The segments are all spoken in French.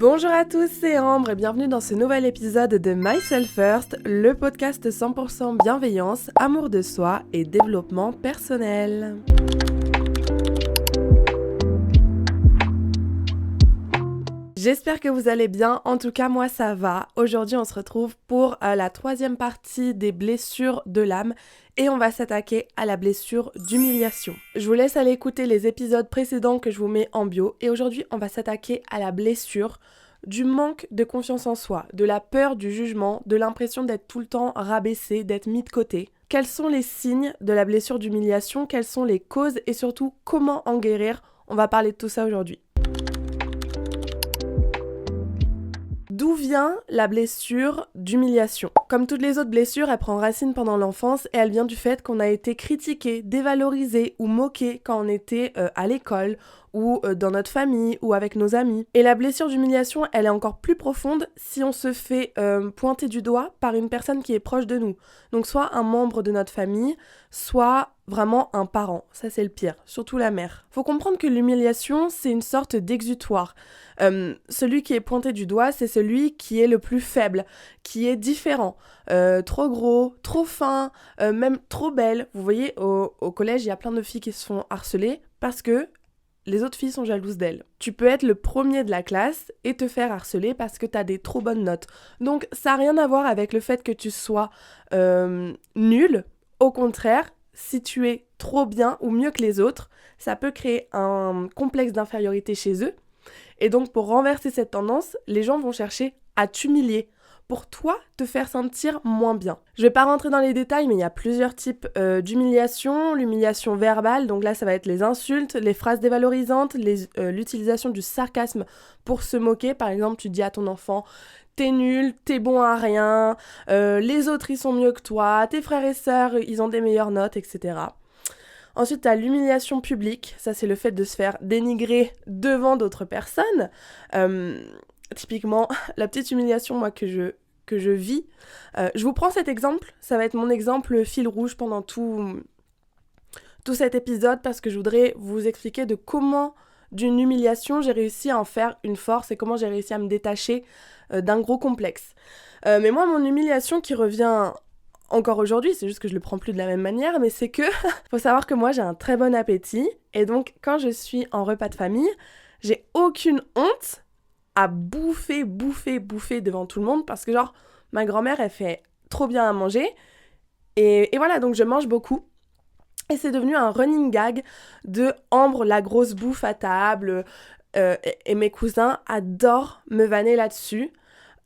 Bonjour à tous, c'est Ambre et bienvenue dans ce nouvel épisode de Myself First, le podcast 100% bienveillance, amour de soi et développement personnel. J'espère que vous allez bien, en tout cas moi ça va. Aujourd'hui on se retrouve pour la troisième partie des blessures de l'âme et on va s'attaquer à la blessure d'humiliation. Je vous laisse aller écouter les épisodes précédents que je vous mets en bio et aujourd'hui on va s'attaquer à la blessure du manque de confiance en soi, de la peur du jugement, de l'impression d'être tout le temps rabaissé, d'être mis de côté. Quels sont les signes de la blessure d'humiliation, quelles sont les causes et surtout comment en guérir? On va parler de tout ça aujourd'hui. D'où vient la blessure d'humiliation? Comme toutes les autres blessures, elle prend racine pendant l'enfance et elle vient du fait qu'on a été critiqué, dévalorisé ou moqué quand on était à l'école ou dans notre famille ou avec nos amis. Et la blessure d'humiliation, elle est encore plus profonde si on se fait pointer du doigt par une personne qui est proche de nous. Donc soit un membre de notre famille, soit vraiment un parent. Ça c'est le pire, surtout la mère. Faut comprendre que l'humiliation, c'est une sorte d'exutoire. Celui qui est pointé du doigt, c'est celui qui est le plus faible, qui est différent, trop gros, trop fin, même trop belle. Vous voyez, au collège, il y a plein de filles qui se font harceler parce que les autres filles sont jalouses d'elles. Tu peux être le premier de la classe et te faire harceler parce que t'as des trop bonnes notes. Donc ça n'a rien à voir avec le fait que tu sois nul. Au contraire, si tu es trop bien ou mieux que les autres, ça peut créer un complexe d'infériorité chez eux. Et donc pour renverser cette tendance, les gens vont chercher à t'humilier pour toi te faire sentir moins bien. Je vais pas rentrer dans les détails, mais il y a plusieurs types d'humiliation. L'humiliation verbale, donc là ça va être les insultes, les phrases dévalorisantes, l'utilisation du sarcasme pour se moquer. Par exemple, tu dis à ton enfant « t'es nul, t'es bon à rien, les autres ils sont mieux que toi, tes frères et sœurs ils ont des meilleures notes, etc. » Ensuite, tu as l'humiliation publique, ça c'est le fait de se faire dénigrer devant d'autres personnes. Typiquement, la petite humiliation moi que je vis. Je vous prends cet exemple, ça va être mon exemple fil rouge pendant tout cet épisode parce que je voudrais vous expliquer de comment d'une humiliation j'ai réussi à en faire une force et comment j'ai réussi à me détacher d'un gros complexe. Mais moi, mon humiliation qui revient encore aujourd'hui, c'est juste que je le prends plus de la même manière, mais c'est que faut savoir que moi j'ai un très bon appétit et donc quand je suis en repas de famille, j'ai aucune honte à bouffer devant tout le monde parce que genre ma grand-mère elle fait trop bien à manger et voilà, donc je mange beaucoup et c'est devenu un running gag de Ambre la grosse bouffe à table et mes cousins adorent me vanner là-dessus.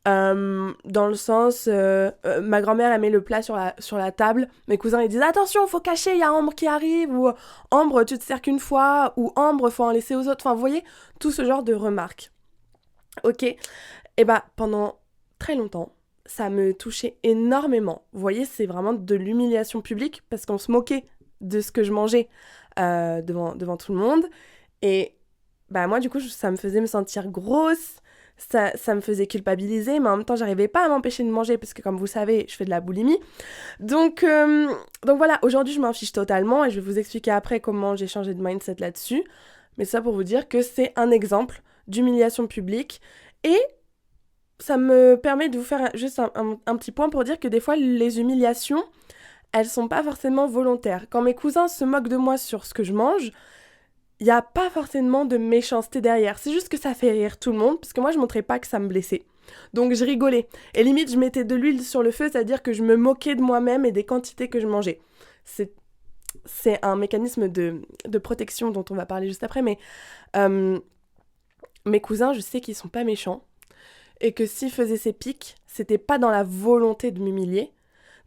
Dans le sens, ma grand-mère elle met le plat sur la table, mes cousins ils disent attention faut cacher, il y a Ambre qui arrive, ou Ambre tu te sers qu'une fois, ou Ambre faut en laisser aux autres, enfin vous voyez, tout ce genre de remarques. Ok, et bah pendant très longtemps, ça me touchait énormément. Vous voyez, c'est vraiment de l'humiliation publique parce qu'on se moquait de ce que je mangeais devant tout le monde, et bah moi du coup ça me faisait me sentir grosse. Ça me faisait culpabiliser, mais en même temps, j'arrivais pas à m'empêcher de manger parce que, comme vous savez, je fais de la boulimie. Donc voilà, aujourd'hui, je m'en fiche totalement et je vais vous expliquer après comment j'ai changé de mindset là-dessus. Mais ça pour vous dire que c'est un exemple d'humiliation publique et ça me permet de vous faire juste un petit point pour dire que des fois, les humiliations, elles sont pas forcément volontaires. Quand mes cousins se moquent de moi sur ce que je mange, il n'y a pas forcément de méchanceté derrière, c'est juste que ça fait rire tout le monde, parce que moi je montrais pas que ça me blessait. Donc je rigolais, et limite je mettais de l'huile sur le feu, c'est-à-dire que je me moquais de moi-même et des quantités que je mangeais. C'est un mécanisme de protection dont on va parler juste après, mais mes cousins, je sais qu'ils sont pas méchants, et que s'ils faisaient ces pics, c'était pas dans la volonté de m'humilier.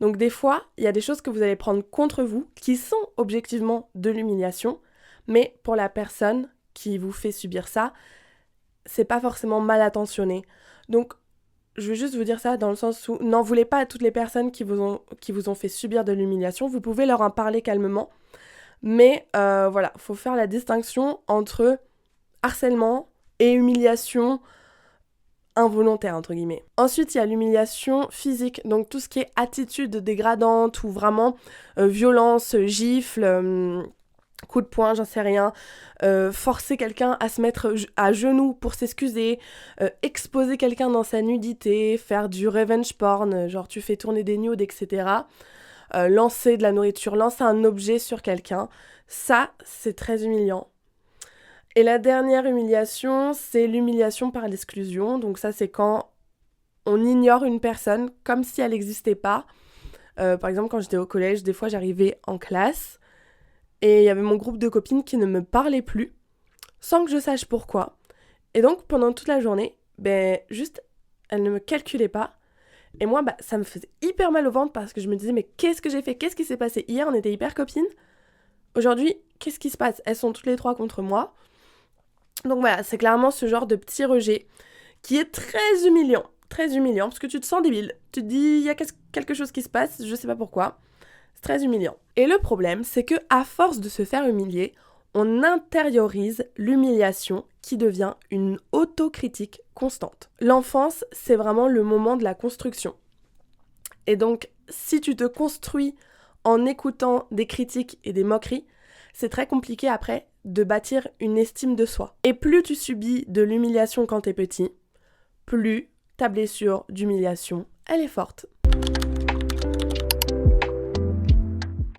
Donc des fois, il y a des choses que vous allez prendre contre vous, qui sont objectivement de l'humiliation, mais pour la personne qui vous fait subir ça, c'est pas forcément mal intentionné. Donc, je veux juste vous dire ça dans le sens où n'en voulez pas à toutes les personnes qui vous ont fait subir de l'humiliation. Vous pouvez leur en parler calmement. Mais voilà, faut faire la distinction entre harcèlement et humiliation involontaire, entre guillemets. Ensuite, il y a l'humiliation physique. Donc, tout ce qui est attitude dégradante ou vraiment violence, gifle... coup de poing, j'en sais rien, forcer quelqu'un à se mettre à genoux pour s'excuser, exposer quelqu'un dans sa nudité, faire du revenge porn, genre tu fais tourner des nudes, etc. Lancer de la nourriture, lancer un objet sur quelqu'un, ça, c'est très humiliant. Et la dernière humiliation, c'est l'humiliation par l'exclusion. Donc ça, c'est quand on ignore une personne comme si elle n'existait pas. Par exemple, quand j'étais au collège, des fois, j'arrivais en classe et il y avait mon groupe de copines qui ne me parlaient plus, sans que je sache pourquoi. Et donc, pendant toute la journée, juste, elles ne me calculaient pas. Et moi, ça me faisait hyper mal au ventre parce que je me disais, mais qu'est-ce que j'ai fait? Qu'est-ce qui s'est passé? Hier, on était hyper copines. Aujourd'hui, qu'est-ce qui se passe? Elles sont toutes les trois contre moi. Donc voilà, c'est clairement ce genre de petit rejet qui est très humiliant. Très humiliant, parce que tu te sens débile. Tu te dis, il y a quelque chose qui se passe, je sais pas pourquoi. C'est très humiliant. Et le problème, c'est que à force de se faire humilier, on intériorise l'humiliation qui devient une autocritique constante. L'enfance, c'est vraiment le moment de la construction. Et donc, si tu te construis en écoutant des critiques et des moqueries, c'est très compliqué après de bâtir une estime de soi. Et plus tu subis de l'humiliation quand t'es petit, plus ta blessure d'humiliation, elle est forte.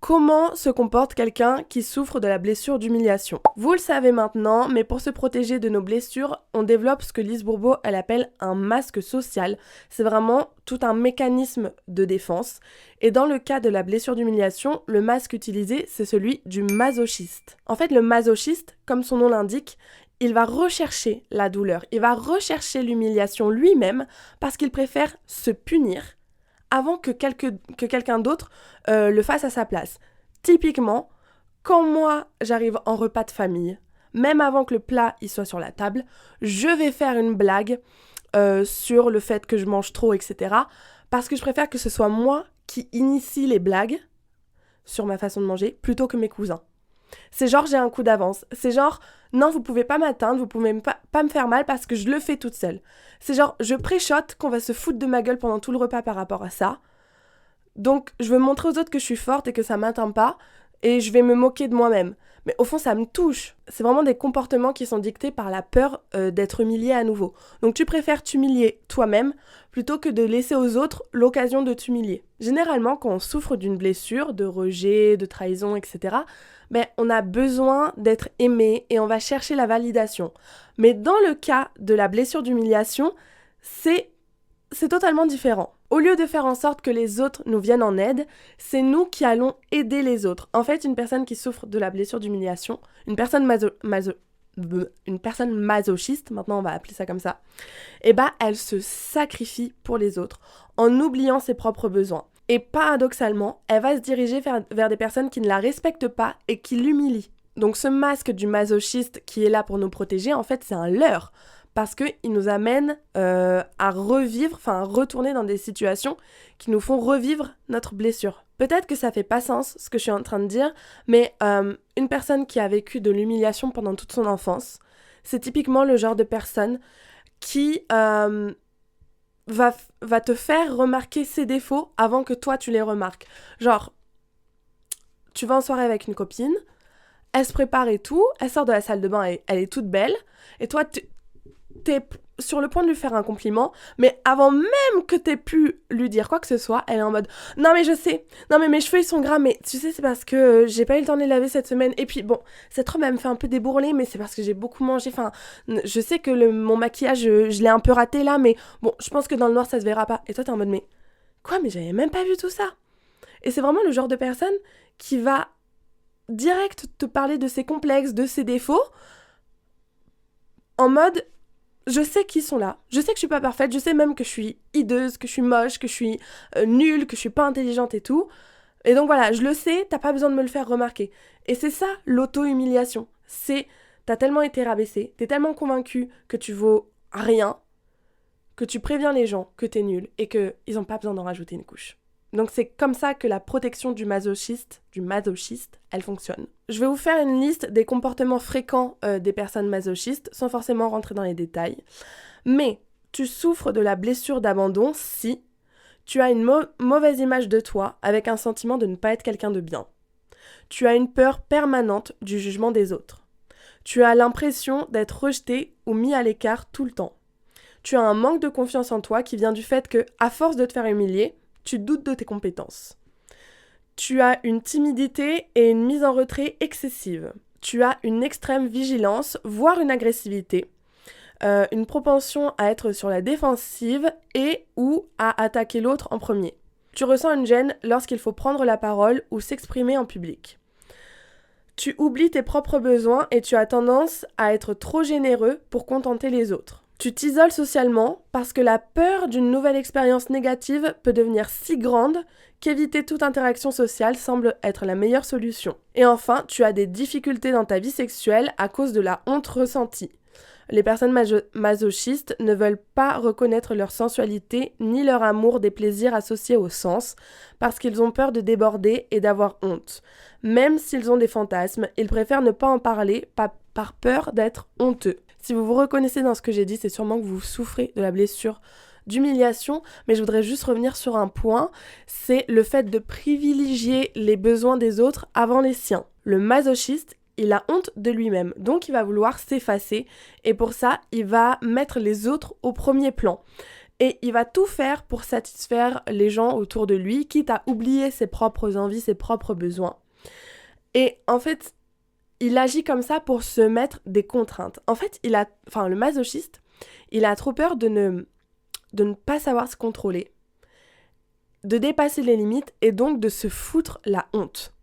Comment se comporte quelqu'un qui souffre de la blessure d'humiliation? Vous le savez maintenant, mais pour se protéger de nos blessures, on développe ce que Lise Bourbeau elle appelle un masque social. C'est vraiment tout un mécanisme de défense. Et dans le cas de la blessure d'humiliation, le masque utilisé, c'est celui du masochiste. En fait, le masochiste, comme son nom l'indique, il va rechercher la douleur, il va rechercher l'humiliation lui-même parce qu'il préfère se punir avant que quelqu'un d'autre le fasse à sa place. Typiquement, quand moi j'arrive en repas de famille, même avant que le plat il soit sur la table, je vais faire une blague sur le fait que je mange trop, etc. Parce que je préfère que ce soit moi qui initie les blagues sur ma façon de manger plutôt que mes cousins. C'est genre j'ai un coup d'avance. C'est genre non, vous pouvez pas m'atteindre, vous pouvez pas me faire mal parce que je le fais toute seule. C'est genre je préchote qu'on va se foutre de ma gueule pendant tout le repas par rapport à ça. Donc je veux montrer aux autres que je suis forte et que ça m'atteint pas et je vais me moquer de moi-même. Mais au fond ça me touche. C'est vraiment des comportements qui sont dictés par la peur d'être humilié à nouveau. Donc tu préfères t'humilier toi-même plutôt que de laisser aux autres l'occasion de t'humilier. Généralement quand on souffre d'une blessure, de rejet, de trahison, etc., on a besoin d'être aimé et on va chercher la validation. Mais dans le cas de la blessure d'humiliation, c'est totalement différent. Au lieu de faire en sorte que les autres nous viennent en aide, c'est nous qui allons aider les autres. En fait, une personne qui souffre de la blessure d'humiliation, une personne masochiste, maintenant on va appeler ça comme ça, elle se sacrifie pour les autres en oubliant ses propres besoins. Et paradoxalement, elle va se diriger vers des personnes qui ne la respectent pas et qui l'humilient. Donc ce masque du masochiste qui est là pour nous protéger, en fait, c'est un leurre. Parce qu'il nous amène à retourner dans des situations qui nous font revivre notre blessure. Peut-être que ça fait pas sens ce que je suis en train de dire, mais une personne qui a vécu de l'humiliation pendant toute son enfance, c'est typiquement le genre de personne qui va te faire remarquer ses défauts avant que toi tu les remarques. Genre, tu vas en soirée avec une copine, elle se prépare et tout, elle sort de la salle de bain et elle est toute belle, et toi t'es sur le point de lui faire un compliment, mais avant même que t'aies pu lui dire quoi que ce soit, elle est en mode « Non mais je sais, non mais mes cheveux ils sont gras, mais tu sais c'est parce que j'ai pas eu le temps de les laver cette semaine, et puis bon, cette robe elle me fait un peu débourrelée, mais c'est parce que j'ai beaucoup mangé, enfin, je sais que mon maquillage, je l'ai un peu raté là, mais bon, je pense que dans le noir ça se verra pas. » Et toi t'es en mode « Mais quoi, mais j'avais même pas vu tout ça !» Et c'est vraiment le genre de personne qui va direct te parler de ses complexes, de ses défauts, en mode je sais qu'ils sont là, je sais que je suis pas parfaite, je sais même que je suis hideuse, que je suis moche, que je suis nulle, que je suis pas intelligente et tout. Et donc voilà, je le sais, t'as pas besoin de me le faire remarquer. Et c'est ça l'auto-humiliation. C'est t'as tellement été rabaissé, t'es tellement convaincu que tu vaux rien, que tu préviens les gens que t'es nul et qu'ils ont pas besoin d'en rajouter une couche. Donc c'est comme ça que la protection du masochiste, elle fonctionne. Je vais vous faire une liste des comportements fréquents des personnes masochistes, sans forcément rentrer dans les détails. Mais tu souffres de la blessure d'abandon si tu as une mauvaise image de toi avec un sentiment de ne pas être quelqu'un de bien. Tu as une peur permanente du jugement des autres. Tu as l'impression d'être rejeté ou mis à l'écart tout le temps. Tu as un manque de confiance en toi qui vient du fait que, à force de te faire humilier, tu doutes de tes compétences. Tu as une timidité et une mise en retrait excessive. Tu as une extrême vigilance, voire une agressivité. Une propension à être sur la défensive et ou à attaquer l'autre en premier. Tu ressens une gêne lorsqu'il faut prendre la parole ou s'exprimer en public. Tu oublies tes propres besoins et tu as tendance à être trop généreux pour contenter les autres. Tu t'isoles socialement parce que la peur d'une nouvelle expérience négative peut devenir si grande qu'éviter toute interaction sociale semble être la meilleure solution. Et enfin, tu as des difficultés dans ta vie sexuelle à cause de la honte ressentie. Les personnes masochistes ne veulent pas reconnaître leur sensualité ni leur amour des plaisirs associés au sens parce qu'ils ont peur de déborder et d'avoir honte. Même s'ils ont des fantasmes, ils préfèrent ne pas en parler par peur d'être honteux. Si vous vous reconnaissez dans ce que j'ai dit, c'est sûrement que vous souffrez de la blessure d'humiliation, mais je voudrais juste revenir sur un point, c'est le fait de privilégier les besoins des autres avant les siens. Le masochiste, il a honte de lui-même, donc il va vouloir s'effacer et pour ça, il va mettre les autres au premier plan. Et il va tout faire pour satisfaire les gens autour de lui, quitte à oublier ses propres envies, ses propres besoins. Et en fait, il agit comme ça pour se mettre des contraintes. En fait, le masochiste, il a trop peur de ne pas savoir se contrôler, de dépasser les limites et donc de se foutre la honte.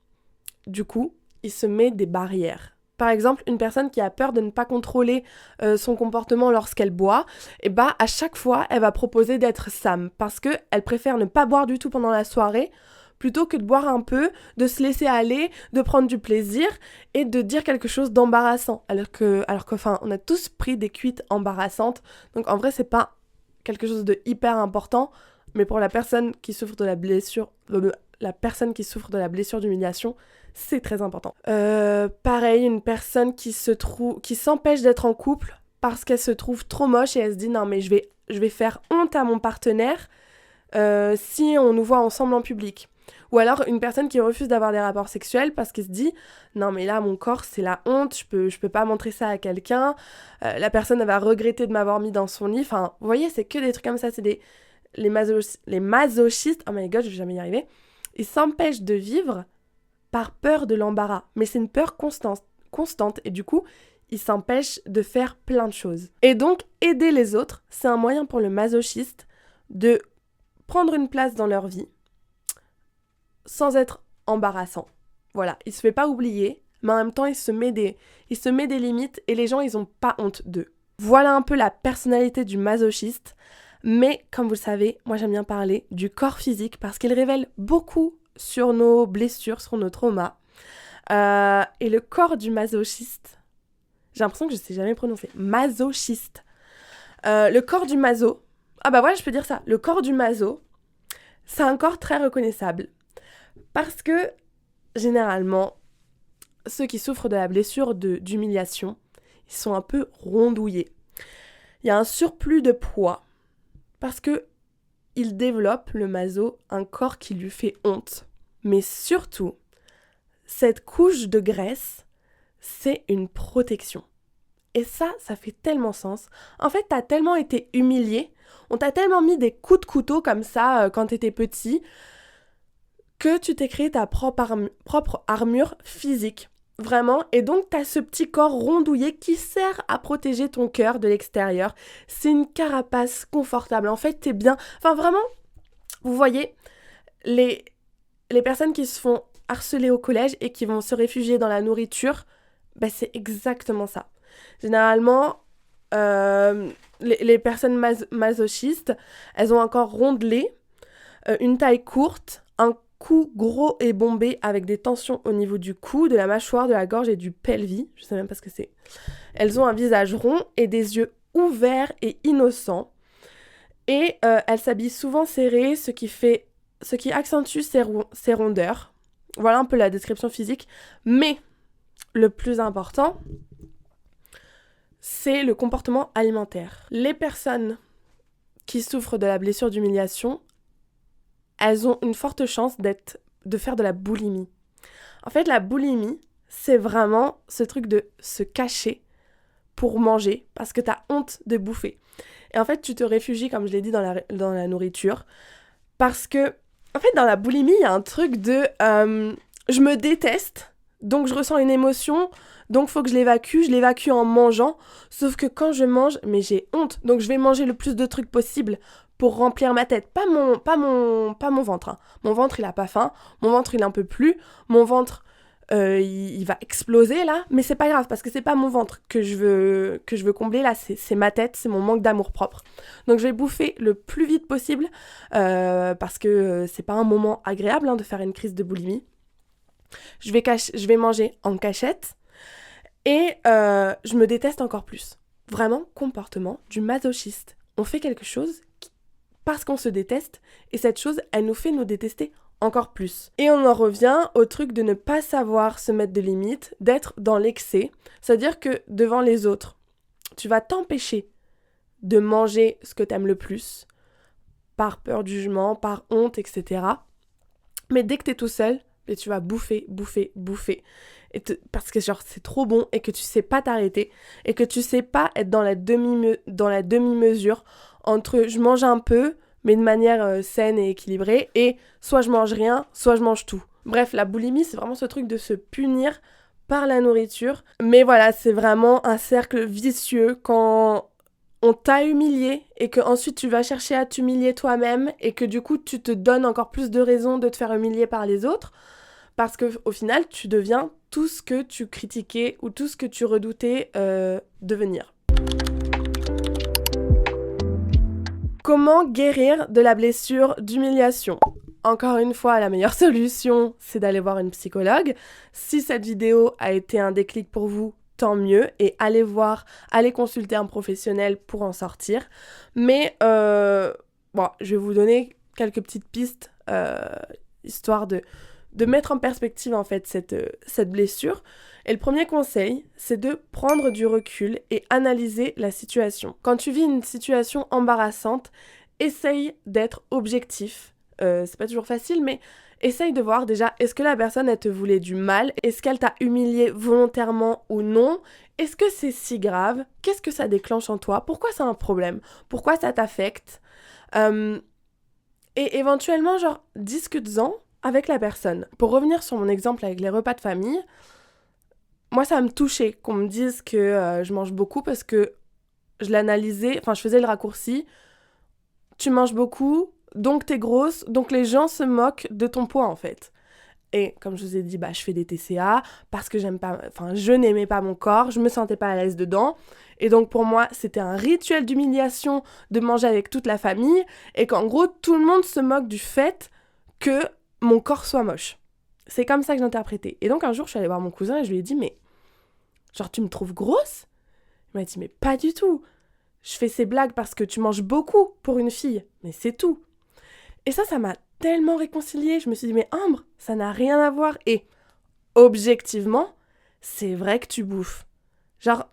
Du coup, il se met des barrières. Par exemple, une personne qui a peur de ne pas contrôler son comportement lorsqu'elle boit, à chaque fois, elle va proposer d'être Sam parce qu'elle préfère ne pas boire du tout pendant la soirée plutôt que de boire un peu, de se laisser aller, de prendre du plaisir et de dire quelque chose d'embarrassant. Alors que, on a tous pris des cuites embarrassantes. Donc en vrai, c'est pas quelque chose de hyper important, mais pour la personne qui souffre de la blessure d'humiliation, c'est très important. Pareil, une personne qui s'empêche d'être en couple parce qu'elle se trouve trop moche et elle se dit non mais je vais faire honte à mon partenaire si on nous voit ensemble en public. Ou alors une personne qui refuse d'avoir des rapports sexuels parce qu'elle se dit non mais là mon corps c'est la honte, je peux pas montrer ça à quelqu'un, la personne elle va regretter de m'avoir mis dans son lit. Enfin vous voyez, c'est que des trucs comme ça, c'est les masochistes, oh my god je vais jamais y arriver, ils s'empêchent de vivre par peur de l'embarras, mais c'est une peur constante et du coup ils s'empêchent de faire plein de choses. Et donc aider les autres, c'est un moyen pour le masochiste de prendre une place dans leur vie sans être embarrassant. Voilà, il se fait pas oublier, mais en même temps il se met des limites et les gens ils ont pas honte d'eux. Voilà un peu la personnalité du masochiste, mais comme vous le savez, moi j'aime bien parler du corps physique parce qu'il révèle beaucoup sur nos blessures, sur nos traumas. Et le corps du masochiste, j'ai l'impression que je sais jamais prononcer, masochiste. Le corps du maso, je peux dire ça, le corps du maso, c'est un corps très reconnaissable. Parce que, généralement, ceux qui souffrent de la blessure d'humiliation, ils sont un peu rondouillés. Il y a un surplus de poids parce que il développe, le maso, un corps qui lui fait honte. Mais surtout, cette couche de graisse, c'est une protection. Et ça fait tellement sens. En fait, t'as tellement été humilié, on t'a tellement mis des coups de couteau comme ça quand t'étais petit, que tu t'es créé ta propre armure physique. Vraiment. Et donc, t'as ce petit corps rondouillé qui sert à protéger ton cœur de l'extérieur. C'est une carapace confortable. En fait, t'es bien. Enfin, vraiment, vous voyez, les personnes qui se font harceler au collège et qui vont se réfugier dans la nourriture, c'est exactement ça. Généralement, les personnes masochistes, elles ont un corps rondelé, une taille courte, un cou gros et bombé avec des tensions au niveau du cou, de la mâchoire, de la gorge et du pelvis. Je sais même pas ce que c'est. Elles ont un visage rond et des yeux ouverts et innocents. Et elles s'habillent souvent serrées, ce qui accentue ses rondeurs. Voilà un peu la description physique. Mais le plus important, c'est le comportement alimentaire. Les personnes qui souffrent de la blessure d'humiliation, elles ont une forte chance de faire de la boulimie. En fait, la boulimie, c'est vraiment ce truc de se cacher pour manger parce que t'as honte de bouffer. Et en fait, tu te réfugies, comme je l'ai dit, dans la nourriture parce que, en fait, dans la boulimie, il y a un truc de je me déteste, donc je ressens une émotion, donc faut que je l'évacue en mangeant. Sauf que quand je mange, mais j'ai honte, donc je vais manger le plus de trucs possible pour remplir ma tête, pas mon ventre. Hein. Mon ventre, il a pas faim, mon ventre, il en peut plus, mon ventre, il va exploser là, mais c'est pas grave parce que c'est pas mon ventre que je veux combler là, c'est ma tête, c'est mon manque d'amour propre. Donc je vais bouffer le plus vite possible parce que c'est pas un moment agréable de faire une crise de boulimie. Je vais manger en cachette et je me déteste encore plus. Vraiment, comportement du masochiste. On fait quelque chose parce qu'on se déteste et cette chose, elle nous fait nous détester encore plus. Et on en revient au truc de ne pas savoir se mettre de limites, d'être dans l'excès. C'est-à-dire que devant les autres, tu vas t'empêcher de manger ce que t'aimes le plus, par peur du jugement, par honte, etc. Mais dès que t'es tout seul, tu vas bouffer. Parce que genre c'est trop bon et que tu sais pas t'arrêter et que tu sais pas être dans la demi-mesure entre je mange un peu mais de manière saine et équilibrée et soit je mange rien, soit je mange tout. Bref, la boulimie c'est vraiment ce truc de se punir par la nourriture. Mais voilà, c'est vraiment un cercle vicieux quand on t'a humilié et que ensuite tu vas chercher à t'humilier toi-même et que du coup tu te donnes encore plus de raisons de te faire humilier par les autres. Parce qu'au final, tu deviens tout ce que tu critiquais ou tout ce que tu redoutais devenir. Comment guérir de la blessure d'humiliation ? Encore une fois, la meilleure solution, c'est d'aller voir une psychologue. Si cette vidéo a été un déclic pour vous, tant mieux. Et allez consulter un professionnel pour en sortir. Mais je vais vous donner quelques petites pistes, histoire de mettre en perspective en fait cette blessure. Et le premier conseil, c'est de prendre du recul et analyser la situation. Quand tu vis une situation embarrassante, essaye d'être objectif. C'est pas toujours facile, mais essaye de voir déjà, est-ce que la personne, elle te voulait du mal ? Est-ce qu'elle t'a humilié volontairement ou non ? Est-ce que c'est si grave ? Qu'est-ce que ça déclenche en toi ? Pourquoi c'est un problème ? Pourquoi ça t'affecte ? Et éventuellement, discute-en avec la personne. Pour revenir sur mon exemple avec les repas de famille, moi ça me touchait qu'on me dise que je mange beaucoup parce que je l'analysais, je faisais le raccourci. Tu manges beaucoup, donc t'es grosse, donc les gens se moquent de ton poids en fait. Et comme je vous ai dit, je fais des TCA parce que je n'aimais pas mon corps, je me sentais pas à l'aise dedans. Et donc pour moi, c'était un rituel d'humiliation de manger avec toute la famille et qu'en gros, tout le monde se moque du fait que mon corps soit moche. C'est comme ça que j'interprétais. Et donc un jour, je suis allée voir mon cousin et je lui ai dit, mais tu me trouves grosse ? Il m'a dit, mais pas du tout. Je fais ces blagues parce que tu manges beaucoup pour une fille, mais c'est tout. Et ça m'a tellement réconciliée. Je me suis dit, mais Ambre, ça n'a rien à voir. Et objectivement, c'est vrai que tu bouffes.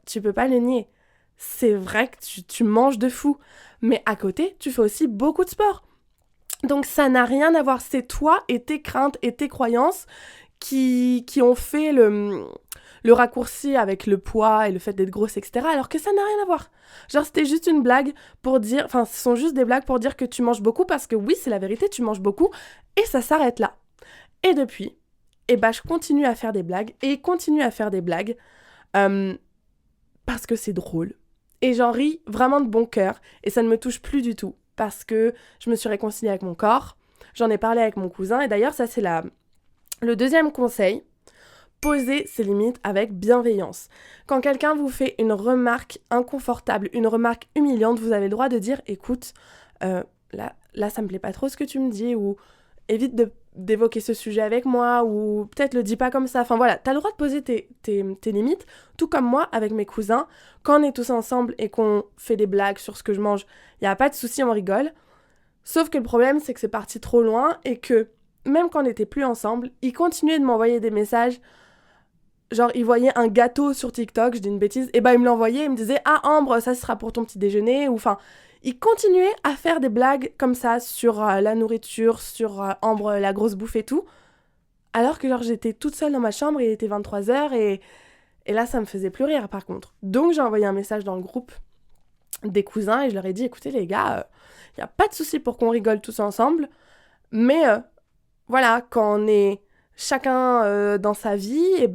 Tu peux pas le nier. C'est vrai que tu manges de fou. Mais à côté, tu fais aussi beaucoup de sport. Donc ça n'a rien à voir, c'est toi et tes craintes et tes croyances qui ont fait le raccourci avec le poids et le fait d'être grosse, etc. Alors que ça n'a rien à voir. C'était juste une blague pour dire, ce sont juste des blagues pour dire que tu manges beaucoup parce que oui, c'est la vérité, tu manges beaucoup et ça s'arrête là. Et depuis, je continue à faire des blagues et continue à faire des blagues parce que c'est drôle. Et j'en ris vraiment de bon cœur et ça ne me touche plus du tout. Parce que je me suis réconciliée avec mon corps, j'en ai parlé avec mon cousin, et d'ailleurs ça c'est le deuxième conseil, poser ses limites avec bienveillance. Quand quelqu'un vous fait une remarque inconfortable, une remarque humiliante, vous avez le droit de dire, écoute, là ça me plaît pas trop ce que tu me dis, ou évite d'évoquer ce sujet avec moi, ou peut-être le dis pas comme ça. T'as le droit de poser tes limites, tout comme moi avec mes cousins. Quand on est tous ensemble et qu'on fait des blagues sur ce que je mange, il n'y a pas de souci, on rigole. Sauf que le problème, c'est que c'est parti trop loin et que, même quand on n'était plus ensemble, ils continuaient de m'envoyer des messages. Ils voyaient un gâteau sur TikTok, je dis une bêtise, et ils me l'envoyaient, ils me disaient « Ah Ambre, ça sera pour ton petit déjeuner » ou ils continuaient à faire des blagues comme ça sur la nourriture, sur Ambre, la grosse bouffe et tout, alors que genre j'étais toute seule dans ma chambre, il était 23h et là ça me faisait plus rire par contre. Donc j'ai envoyé un message dans le groupe des cousins et je leur ai dit écoutez les gars, y a pas de souci pour qu'on rigole tous ensemble, mais voilà, quand on est chacun dans sa vie, et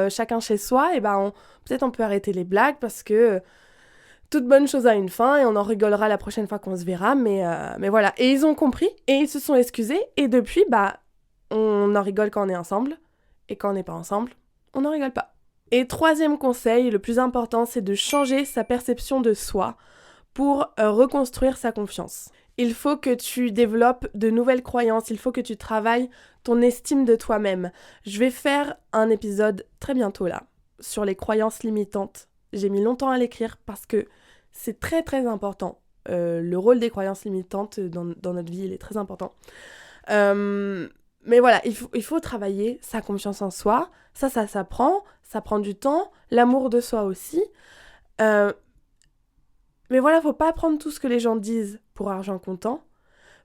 chacun chez soi, et peut-être on peut arrêter les blagues parce que toute bonne chose a une fin et on en rigolera la prochaine fois qu'on se verra, mais voilà. Et ils ont compris et ils se sont excusés et depuis, on en rigole quand on est ensemble et quand on n'est pas ensemble, on n'en rigole pas. Et troisième conseil, le plus important, c'est de changer sa perception de soi pour reconstruire sa confiance. Il faut que tu développes de nouvelles croyances, il faut que tu travailles ton estime de toi-même. Je vais faire un épisode très bientôt là, sur les croyances limitantes. J'ai mis longtemps à l'écrire parce que c'est très très important. Le rôle des croyances limitantes dans notre vie, il est très important. Mais voilà, il faut travailler sa confiance en soi. Ça s'apprend, ça prend du temps. L'amour de soi aussi. Mais voilà, faut pas prendre tout ce que les gens disent pour argent comptant.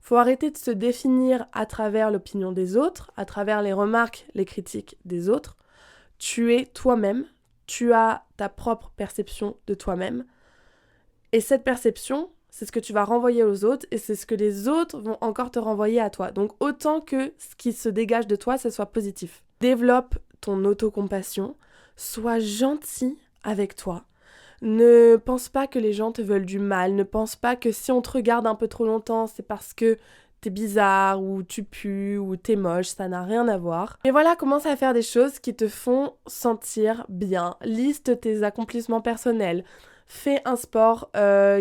Faut arrêter de se définir à travers l'opinion des autres, à travers les remarques, les critiques des autres. Tu es toi-même, tu as ta propre perception de toi-même. Et cette perception, c'est ce que tu vas renvoyer aux autres et c'est ce que les autres vont encore te renvoyer à toi. Donc autant que ce qui se dégage de toi, ce soit positif. Développe ton autocompassion, sois gentil avec toi. Ne pense pas que les gens te veulent du mal, ne pense pas que si on te regarde un peu trop longtemps, c'est parce que t'es bizarre, ou tu pues, ou t'es moche, ça n'a rien à voir. Et voilà, commence à faire des choses qui te font sentir bien. Liste tes accomplissements personnels, fais un sport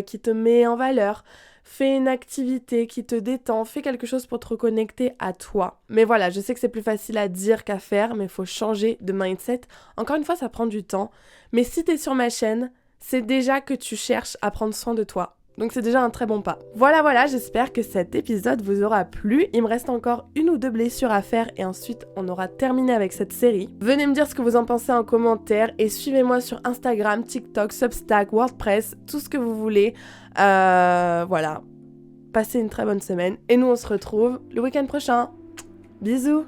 qui te met en valeur, fais une activité qui te détend, fais quelque chose pour te reconnecter à toi. Mais voilà, je sais que c'est plus facile à dire qu'à faire, mais il faut changer de mindset. Encore une fois, ça prend du temps. Mais si t'es sur ma chaîne, c'est déjà que tu cherches à prendre soin de toi. Donc c'est déjà un très bon pas. Voilà, j'espère que cet épisode vous aura plu. Il me reste encore 1 ou 2 blessures à faire et ensuite on aura terminé avec cette série. Venez me dire ce que vous en pensez en commentaire et suivez-moi sur Instagram, TikTok, Substack, WordPress, tout ce que vous voulez. Voilà. Passez une très bonne semaine et nous on se retrouve le week-end prochain. Bisous!